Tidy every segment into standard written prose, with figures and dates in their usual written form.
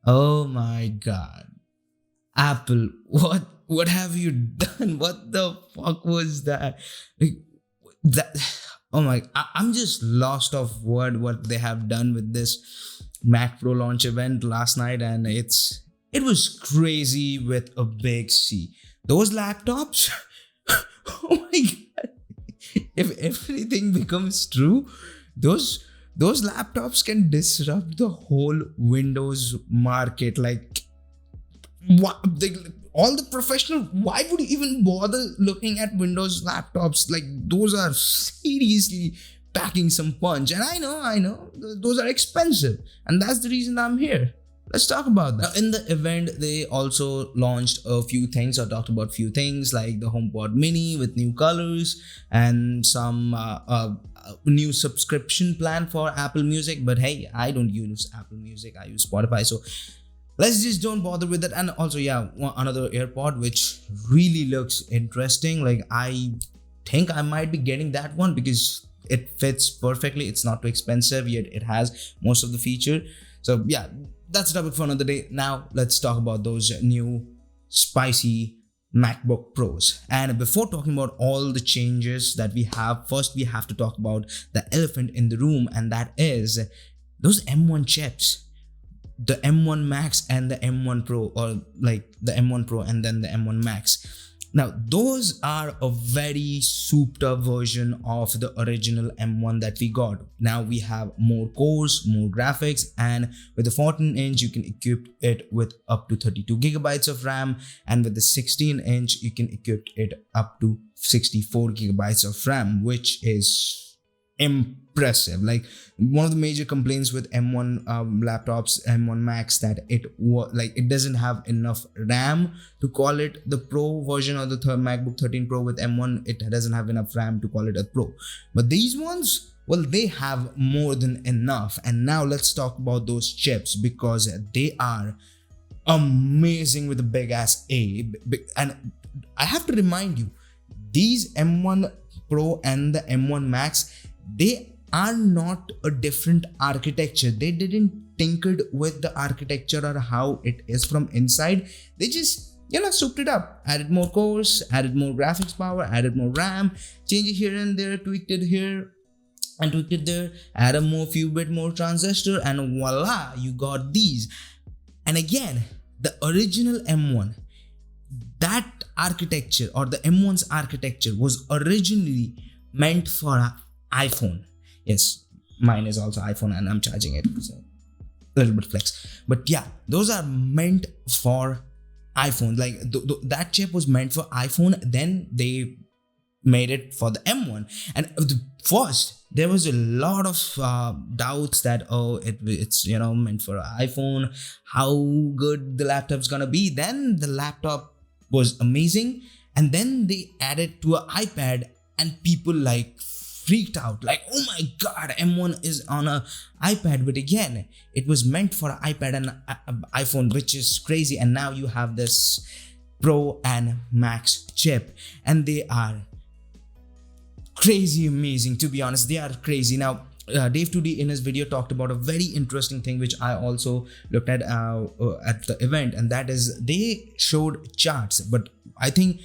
Oh my god. Apple, what have you done? What the fuck was that? Like, that oh my, I'm just lost of word what they have done with this Mac Pro launch event last night, and it was crazy with a big C. Those laptops, oh my god, if everything becomes true, those those laptops can disrupt the whole Windows market. Like, what all the professional, why would you even bother looking at Windows laptops? Like, those are seriously packing some punch. And I know those are expensive, and that's the reason I'm here. Let's talk about that. Now, in the event, they also launched a few things, or talked about few things like the HomePod Mini with new colors and some new subscription plan for Apple Music. But hey, I don't use Apple Music, I use Spotify. So let's just don't bother with that. And also, yeah, another AirPod which really looks interesting. Like, I think I might be getting that one because it fits perfectly. It's not too expensive, yet it has most of the feature. So yeah, that's a topic for another day. Now let's talk about those new spicy MacBook Pros. And before talking about all the changes that we have, first we have to talk about the elephant in the room, and that is those M1 chips, the M1 Max and the M1 Pro, or like the M1 Pro and then the M1 Max. Now, those are a very souped up version of the original M1 that we got. Now we have more cores, more graphics, and with the 14-inch, you can equip it with up to 32 gigabytes of RAM, and with the 16-inch, you can equip it up to 64 gigabytes of RAM, which is impressive. Like, one of the major complaints with M1 laptops, M1 Max, that it doesn't have enough RAM to call it the Pro version, or the MacBook 13 Pro with M1, it doesn't have enough RAM to call it a Pro. But these ones, well, they have more than enough. And now let's talk about those chips, because they are amazing with a big ass A. And I have to remind you, these M1 Pro and the M1 Max, they are not a different architecture. They didn't tinkered with the architecture or how it is from inside. They just, souped it up, added more cores, added more graphics power, added more RAM, change it here and there, tweaked it here and tweaked it there, add a few bit more transistor, and voila, you got these. And again, the original M1, that architecture, or the M1's architecture, was originally meant for an iPhone. Yes, mine is also iPhone and I'm charging it, so a little bit flex. But yeah, those are meant for iPhone. Like, that chip was meant for iPhone, then they made it for the M1. And first, there was a lot of doubts that, it's meant for iPhone, how good the laptop's gonna be. Then the laptop was amazing, and then they added to an iPad, and people like freaked out, like, oh my god, M1 is on a iPad. But again, it was meant for an iPad and iPhone, which is crazy. And now you have this Pro and Max chip, and they are crazy amazing. To be honest, they are crazy. Now, Dave 2D in his video talked about a very interesting thing which I also looked at the event, and that is they showed charts. But I think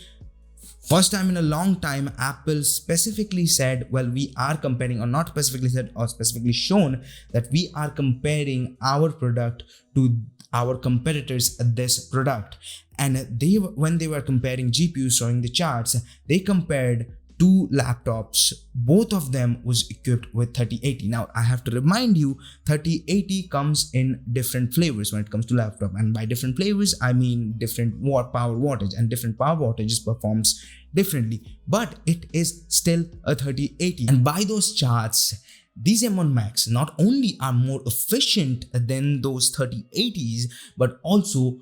first time in a long time, Apple specifically said, well, we are comparing, or not specifically said, or specifically shown that we are comparing our product to our competitors' this product. And when they were comparing GPUs, showing the charts, they compared two laptops. Both of them was equipped with 3080. Now, I have to remind you, 3080 comes in different flavors when it comes to laptop, and by different flavors I mean different power wattage, and different power wattages performs differently, but it is still a 3080. And by those charts, these M1 Max not only are more efficient than those 3080s, but also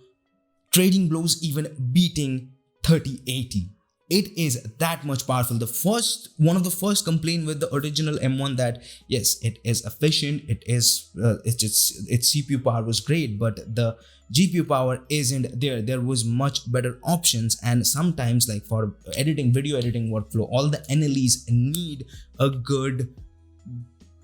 trading blows, even beating 3080. It is that much powerful. One of the first complaint with the original M1, that yes, it is efficient, its CPU power was great, but the GPU power isn't there. There was much better options, and sometimes, like for video editing workflow, all the NLEs need a good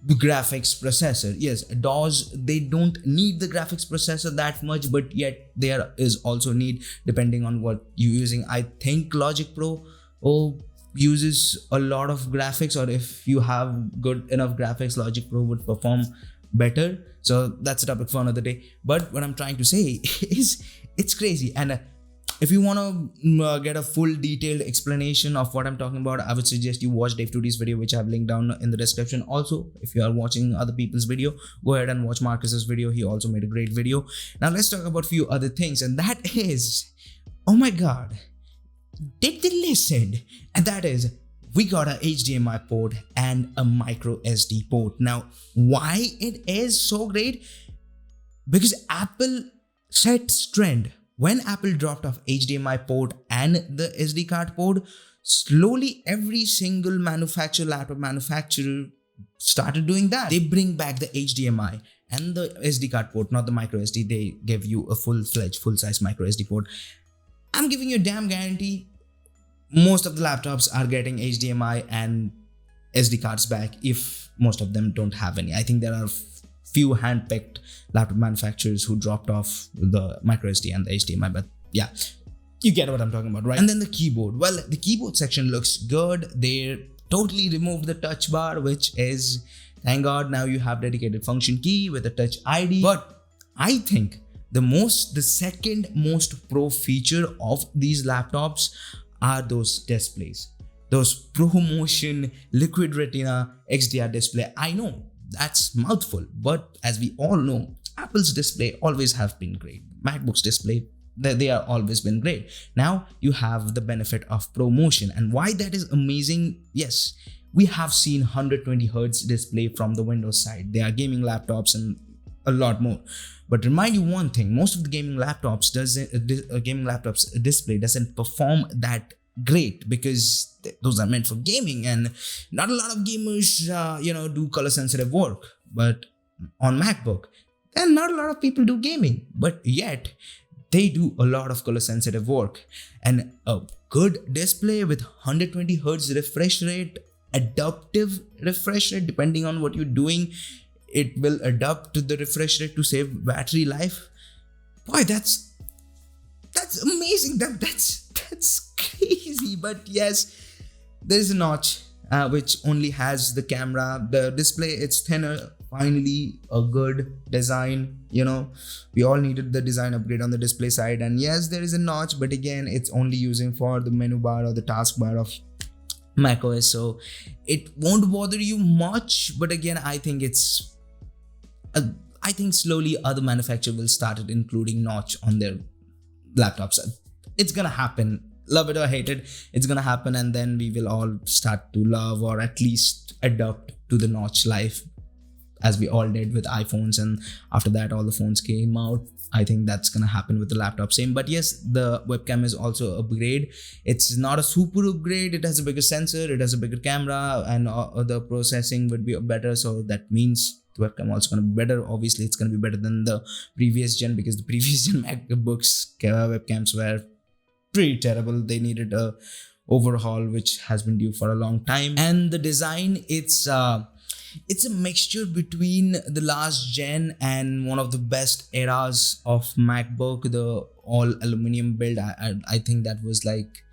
the graphics processor. Yes, DAWs, they don't need the graphics processor that much, but yet there is also need depending on what you're using. I think Logic Pro uses a lot of graphics, or if you have good enough graphics, Logic Pro would perform better. So that's a topic for another day. But what I'm trying to say is it's crazy. And if you want to get a full detailed explanation of what I'm talking about, I would suggest you watch Dave 2D's video, which I've linked down in the description. Also, if you are watching other people's video, go ahead and watch Marcus's video. He also made a great video. Now let's talk about a few other things, and that is, oh my god, did they listen? And that is, we got a HDMI port and a micro SD port. Now, why it is so great? Because Apple set trend. When Apple dropped off HDMI port and the SD card port, slowly every single laptop manufacturer started doing that. They bring back the HDMI and the SD card port, not the micro SD. They give you a full-fledged, full-size micro SD port. I'm giving you a damn guarantee. Most of the laptops are getting HDMI and SD cards back, if most of them don't have any. I think there are few hand-picked laptop manufacturers who dropped off the micro SD and the HDMI, but yeah, you get what I'm talking about, right? And then the keyboard. Well, the keyboard section looks good. They totally removed the touch bar, which is, thank God, now you have dedicated function key with a touch ID. But I think the second most pro feature of these laptops are those displays. Those ProMotion Liquid Retina XDR display. I know that's mouthful, but as we all know, Apple's display always have been great. MacBook's display, they are always been great. Now you have the benefit of ProMotion, and why that is amazing. Yes, we have seen 120 Hz display from the Windows side. They are gaming laptops and a lot more. But remind you one thing: most of the gaming laptops display doesn't perform that great, because those are meant for gaming, and not a lot of gamers do color sensitive work. But on MacBook, and not a lot of people do gaming, but yet they do a lot of color sensitive work. And a good display with 120 Hz refresh rate, adaptive refresh rate, depending on what you're doing, it will adapt to the refresh rate to save battery life. Boy, that's amazing. That's crazy. But yes, there is a notch which only has the camera. The display, it's thinner. Finally, a good design. We all needed the design upgrade on the display side. And yes, there is a notch, but again, it's only using for the menu bar or the taskbar of macOS, so it won't bother you much. But again, I think slowly other manufacturers will start including notch on their laptops. It's gonna happen. Love it or hate it, it's gonna happen, and then we will all start to love, or at least adapt to the notch life, as we all did with iPhones, and after that all the phones came out. I think that's gonna happen with the laptop same. But yes, the webcam is also upgrade. It's not a super upgrade. It has a bigger sensor, it has a bigger camera, and the processing would be better. So that means the webcam also gonna be better. Obviously, it's gonna be better than the previous gen, because the previous gen MacBooks webcams were pretty terrible. They needed a overhaul, which has been due for a long time. And the design, it's a mixture between the last gen and one of the best eras of MacBook, the all aluminum build. I think that was like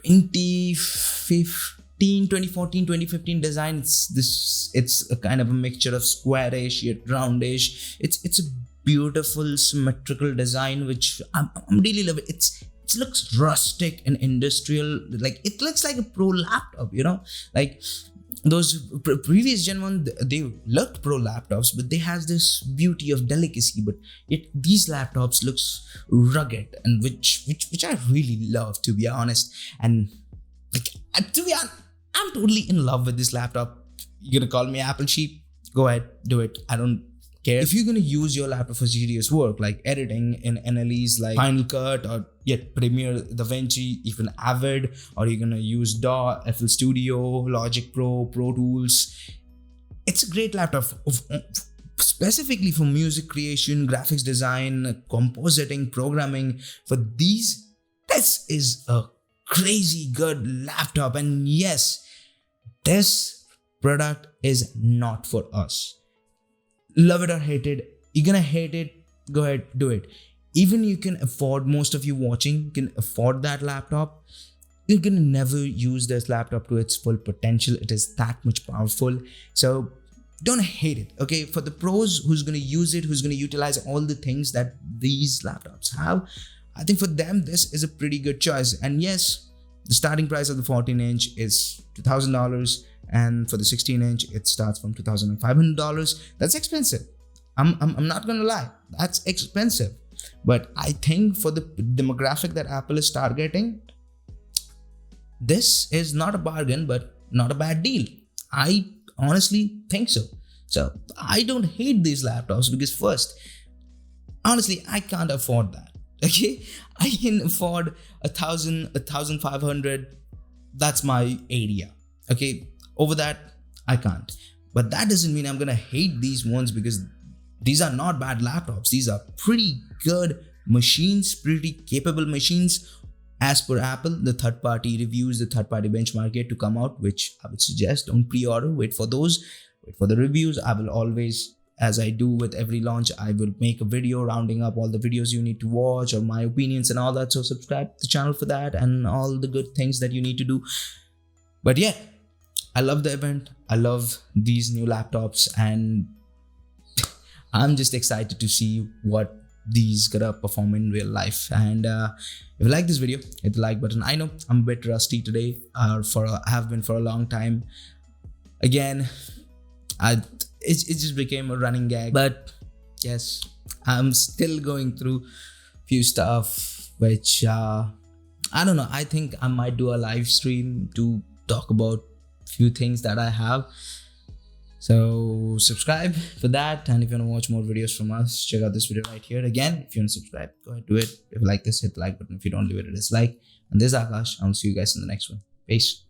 2014, 2015 design. It's a kind of a mixture of squarish yet roundish. It's a beautiful symmetrical design, which I'm really loving. It looks rustic and industrial. Like, it looks like a pro laptop, like those previous gen one, they looked pro laptops, but they have this beauty of delicacy. But these laptops looks rugged, and which I really love, to be honest. And like, to be honest, I'm totally in love with this laptop. You're gonna call me Apple sheep? Go ahead, do it. I don't care. If you're gonna use your laptop for serious work, like editing in NLEs like Final Cut or Premiere, DaVinci, even Avid, or you're gonna use DAW, FL Studio, Logic Pro, Pro Tools, it's a great laptop specifically for music creation, graphics design, compositing, programming. For these, this is a crazy good laptop. And yes, this product is not for us. Love it or hate it, you're gonna hate it, go ahead, do it. Even you can afford, most of you watching can afford that laptop, you're gonna never use this laptop to its full potential. It is that much powerful. So don't hate it, okay? For the pros who's gonna use it, who's gonna utilize all the things that these laptops have, I think for them this is a pretty good choice. And yes, the starting price of the 14-inch is $2,000, and for the 16-inch it starts from $2,500. That's expensive. I'm not gonna lie, that's expensive. But I think for the demographic that Apple is targeting, this is not a bargain, but not a bad deal. I honestly think so. So I don't hate these laptops because first, honestly, I can't afford that. Okay, I can afford 1,000, 1,500. That's my area. Okay, over that I can't. But that doesn't mean I'm gonna hate these ones, because these are not bad laptops. These are pretty good machines, pretty capable machines. As per Apple, the third-party reviews, the third-party benchmark yet to come out, which I would suggest don't pre-order, wait for those, wait for the reviews. I will always, as I do with every launch, I will make a video rounding up all the videos you need to watch or my opinions and all that. So subscribe to the channel for that and all the good things that you need to do. But yeah, I love the event. I love these new laptops, and I'm just excited to see what these gonna perform in real life. And if you like this video, hit the like button. I know I'm a bit rusty today, I have been for a long time. Again, it just became a running gag. But yes, I'm still going through few stuff which I don't know. I think I might do a live stream to talk about few things that I have. So subscribe for that, and if you want to watch more videos from us, check out this video right here. Again, if you want to subscribe, go ahead, do it. If you like this, hit the like button. If you don't, leave it a dislike. And this is Akash. I'll see you guys in the next one. Peace.